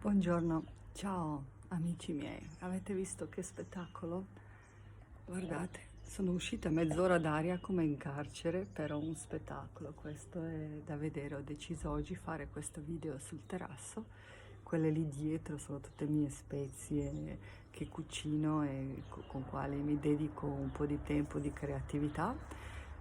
Buongiorno, ciao amici miei, avete visto che spettacolo? Guardate, sono uscita mezz'ora d'aria come in carcere, però un spettacolo, questo è da vedere. Ho deciso oggi fare questo video sul terrazzo, quelle lì dietro sono tutte mie spezie che cucino e con quali mi dedico un po' di tempo di creatività.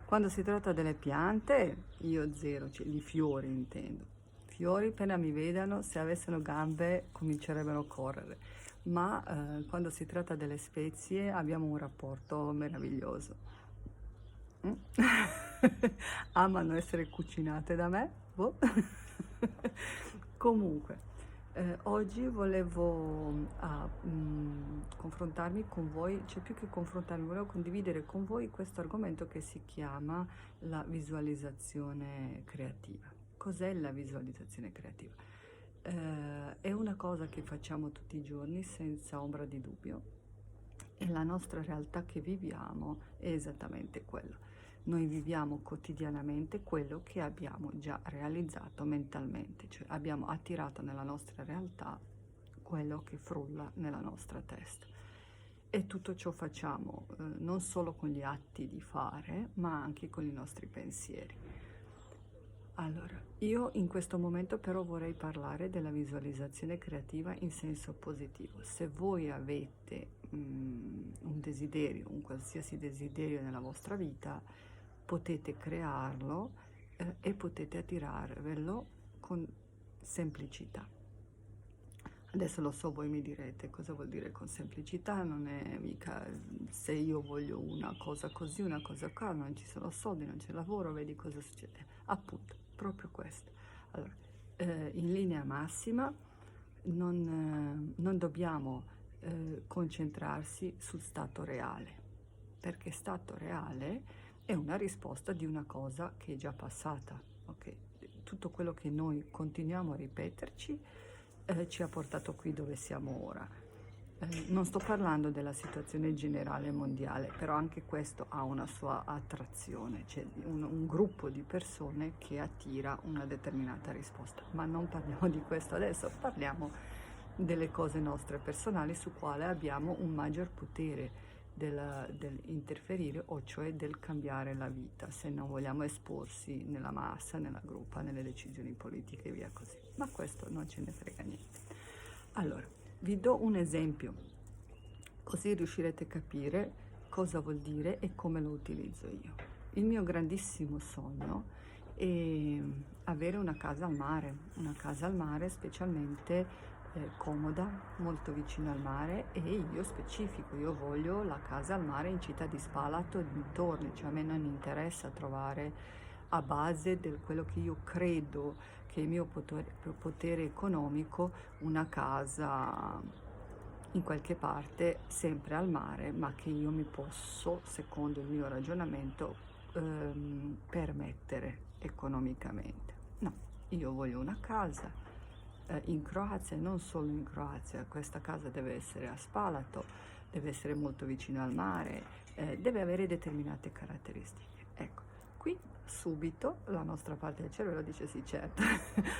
Quando si tratta delle piante, io zero, cioè di fiori intendo. Fiori appena mi vedano, se avessero gambe comincerebbero a correre, ma quando si tratta delle spezie abbiamo un rapporto meraviglioso. Mm? Amano essere cucinate da me, boh. Comunque, oggi volevo confrontarmi con voi, cioè più che confrontarmi, volevo condividere con voi questo argomento che si chiama la visualizzazione creativa. Cos'è la visualizzazione creativa? È una cosa che facciamo tutti i giorni senza ombra di dubbio e la nostra realtà che viviamo è esattamente quello. Noi viviamo quotidianamente quello che abbiamo già realizzato mentalmente, cioè abbiamo attirato nella nostra realtà quello che frulla nella nostra testa. E tutto ciò facciamo non solo con gli atti di fare, ma anche con i nostri pensieri. Allora, io in questo momento però vorrei parlare della visualizzazione creativa in senso positivo. Se voi avete un desiderio, un qualsiasi desiderio nella vostra vita, potete crearlo e potete attirarvelo con semplicità. Adesso lo so, voi mi direte cosa vuol dire con semplicità, non è mica se io voglio una cosa così, una cosa qua, non ci sono soldi, non c'è lavoro, vedi cosa succede. Appunto, proprio questo. Allora, in linea massima non dobbiamo concentrarsi sul stato reale, perché stato reale è una risposta di una cosa che è già passata, ok? Tutto quello che noi continuiamo a ripeterci ci ha portato qui dove siamo ora. Non sto parlando della situazione generale mondiale, però anche questo ha una sua attrazione, c'è un gruppo di persone che attira una determinata risposta, ma non parliamo di questo adesso, parliamo delle cose nostre personali su quale abbiamo un maggior potere dell'interferire, o cioè del cambiare la vita, se non vogliamo esporsi nella massa, nella gruppa, nelle decisioni politiche e via così. Ma questo non ce ne frega niente. Allora, vi do un esempio, così riuscirete a capire cosa vuol dire e come lo utilizzo io. Il mio grandissimo sogno è avere una casa al mare specialmente comoda, molto vicino al mare, e io specifico, io voglio la casa al mare in città di Spalato e dintorni, cioè a me non interessa trovare a base di quello che io credo che è il mio potere economico una casa in qualche parte sempre al mare, ma che io mi posso, secondo il mio ragionamento, permettere economicamente. No, io voglio una casa in Croazia, e non solo in Croazia, questa casa deve essere a Spalato, deve essere molto vicino al mare, deve avere determinate caratteristiche. Ecco, qui subito la nostra parte del cervello dice sì, certo,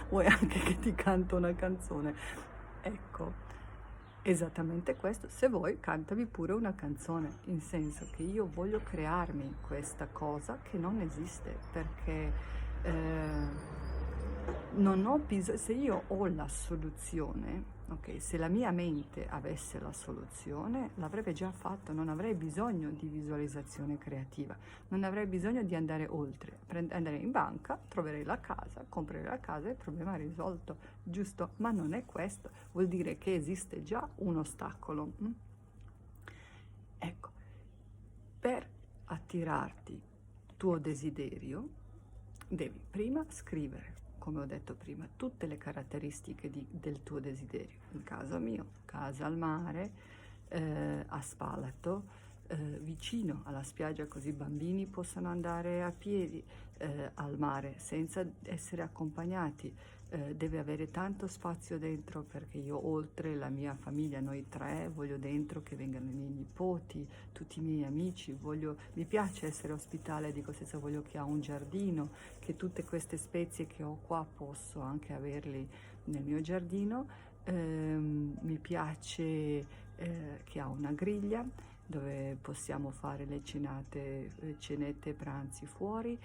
vuoi anche che ti canto una canzone? Ecco, esattamente questo. Se vuoi, cantami pure una canzone, in senso che io voglio crearmi questa cosa che non esiste, perché non ho bisogno, se io ho la soluzione, ok, se la mia mente avesse la soluzione, l'avrebbe già fatto, non avrei bisogno di visualizzazione creativa, non avrei bisogno di andare oltre, andare in banca, troverei la casa, comprerei la casa e il problema è risolto, giusto? Ma non è questo, vuol dire che esiste già un ostacolo. Ecco, per attirarti tuo desiderio, devi prima scrivere, come ho detto prima, tutte le caratteristiche del tuo desiderio. In caso mio, casa al mare, a Spalato, vicino alla spiaggia, così i bambini possano andare a piedi al mare senza essere accompagnati, deve avere tanto spazio dentro, perché io, oltre la mia famiglia, noi tre, voglio dentro che vengano i miei nipoti, tutti i miei amici, mi piace essere ospitale, di conseguenza voglio che ha un giardino, che tutte queste spezie che ho qua posso anche averli nel mio giardino. Mi piace che ha una griglia dove possiamo fare le cenette, pranzi fuori,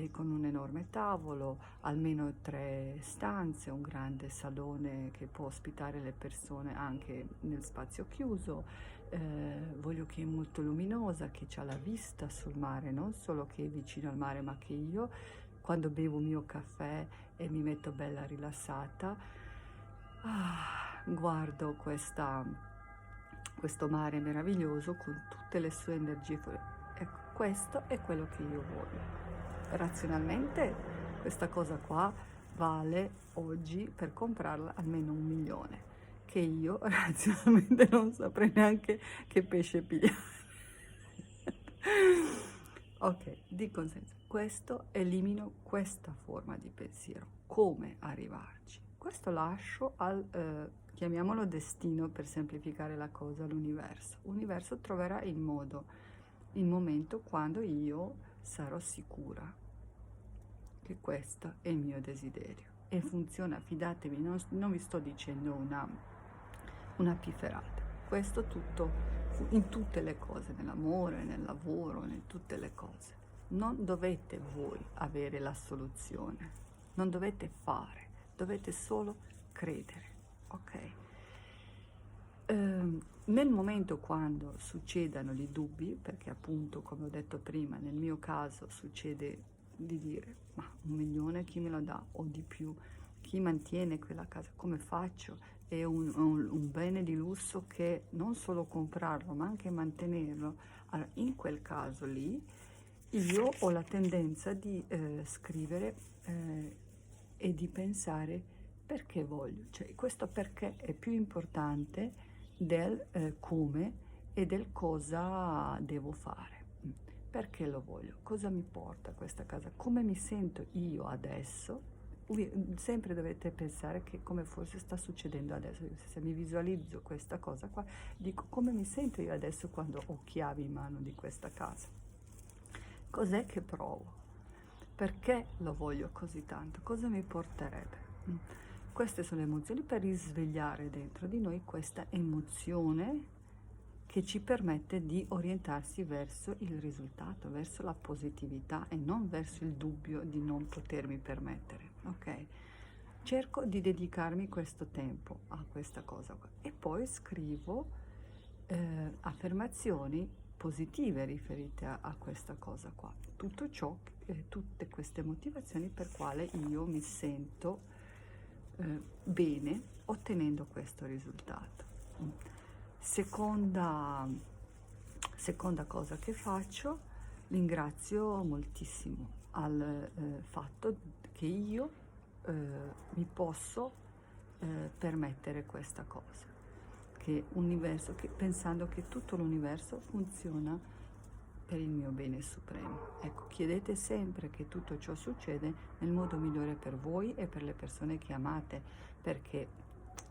con un enorme tavolo, almeno 3 stanze, un grande salone che può ospitare le persone anche nel spazio chiuso. Voglio che è molto luminosa, che ha la vista sul mare, non solo che è vicino al mare, ma che io, quando bevo il mio caffè e mi metto bella rilassata, guardo questo mare meraviglioso con tutte le sue energie. Ecco, questo è quello che io voglio. Razionalmente questa cosa qua vale oggi, per comprarla, almeno 1 milione, che io razionalmente non saprei neanche che pesce pigliare. Ok, di conseguenza, elimino questa forma di pensiero. Come arrivarci? Questo lascio al, chiamiamolo destino per semplificare la cosa, all'universo. L'universo troverà il momento quando io sarò sicura che questo è il mio desiderio. E funziona, fidatevi, non vi sto dicendo una pifferata. Questo tutto in tutte le cose, nell'amore, nel lavoro, in tutte le cose. Non dovete voi avere la soluzione, non dovete fare, dovete solo credere, ok? Nel momento quando succedano i dubbi, perché appunto, come ho detto prima, nel mio caso succede di dire, ma 1 milione chi me lo dà o di più? Chi mantiene quella casa? Come faccio? È un bene di lusso che non solo comprarlo, ma anche mantenerlo. Allora, in quel caso lì, io ho la tendenza di scrivere e di pensare perché voglio. Cioè, questo perché è più importante del come e del cosa devo fare. Perché lo voglio? Cosa mi porta a questa casa? Come mi sento io adesso? Sempre dovete pensare che come forse sta succedendo adesso. Se mi visualizzo questa cosa qua, dico come mi sento io adesso quando ho chiavi in mano di questa casa. Cos'è che provo? Perché lo voglio così tanto? Cosa mi porterebbe? Queste sono le emozioni, per risvegliare dentro di noi questa emozione che ci permette di orientarsi verso il risultato, verso la positività e non verso il dubbio di non potermi permettere, ok? Cerco di dedicarmi questo tempo a questa cosa qua e poi scrivo affermazioni positive riferite a questa cosa qua. Tutto ciò, tutte queste motivazioni per quale io mi sento bene ottenendo questo risultato. Seconda cosa che faccio, ringrazio moltissimo al fatto che io mi posso permettere questa cosa, pensando che tutto l'universo funziona per il mio bene supremo. Ecco, chiedete sempre che tutto ciò succede nel modo migliore per voi e per le persone che amate, perché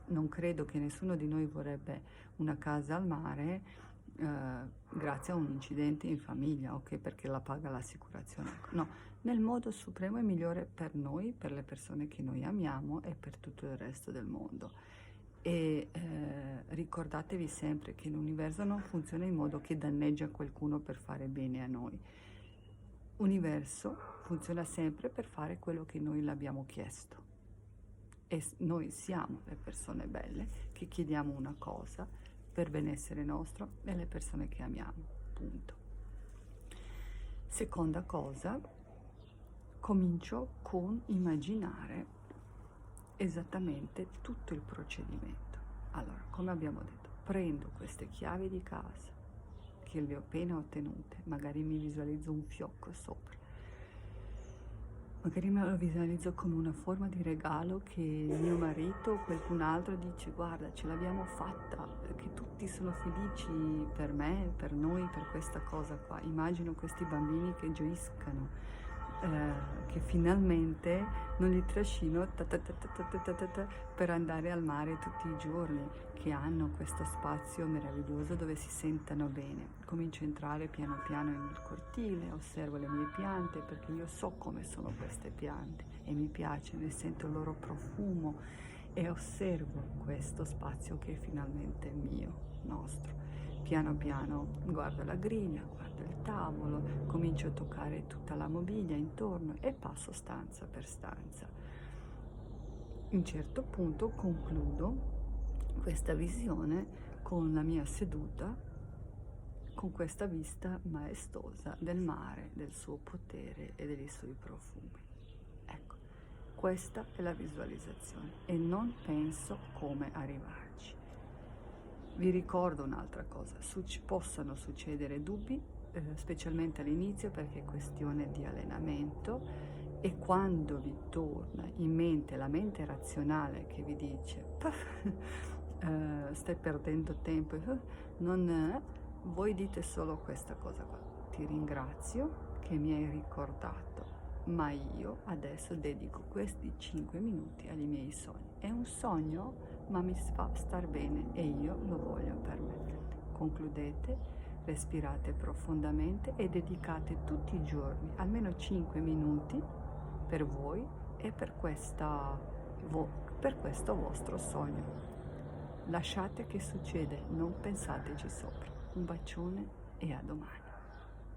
non credo che nessuno di noi vorrebbe una casa al mare grazie a un incidente in famiglia, ok? Perché la paga l'assicurazione. No, nel modo supremo e migliore per noi, per le persone che noi amiamo e per tutto il resto del mondo. E ricordatevi sempre che l'universo non funziona in modo che danneggia qualcuno per fare bene a noi. L'universo funziona sempre per fare quello che noi l'abbiamo chiesto. E noi siamo le persone belle che chiediamo una cosa per benessere nostro e le persone che amiamo, punto. Seconda cosa, comincio con immaginare esattamente tutto il procedimento. Allora, come abbiamo detto, prendo queste chiavi di casa che le ho appena ottenute, magari mi visualizzo un fiocco sopra, magari me lo visualizzo come una forma di regalo che mio marito o qualcun altro dice guarda ce l'abbiamo fatta, che tutti sono felici per me, per noi, per questa cosa qua. Immagino questi bambini che gioiscano che finalmente non li trascino per andare al mare tutti i giorni, che hanno questo spazio meraviglioso dove si sentano bene. Comincio a entrare piano piano nel cortile, osservo le mie piante perché io so come sono queste piante e mi piace, ne sento il loro profumo e osservo questo spazio che è finalmente mio, nostro. Piano piano guardo la griglia, guardo il tavolo, comincio a toccare tutta la mobilia intorno e passo stanza per stanza. A un certo punto concludo questa visione con la mia seduta, con questa vista maestosa del mare, del suo potere e dei suoi profumi. Ecco, questa è la visualizzazione e non penso come arrivarci. Vi ricordo un'altra cosa, possono succedere dubbi, specialmente all'inizio perché è questione di allenamento, e quando vi torna in mente la mente razionale che vi dice stai perdendo tempo, voi dite solo questa cosa qua: ti ringrazio che mi hai ricordato, ma io adesso dedico questi 5 minuti ai miei sogni. È un sogno, ma mi fa star bene e io lo voglio per me. Concludete, respirate profondamente e dedicate tutti i giorni almeno 5 minuti per voi e per questo vostro sogno. Lasciate che succede, non pensateci sopra. Un bacione e a domani.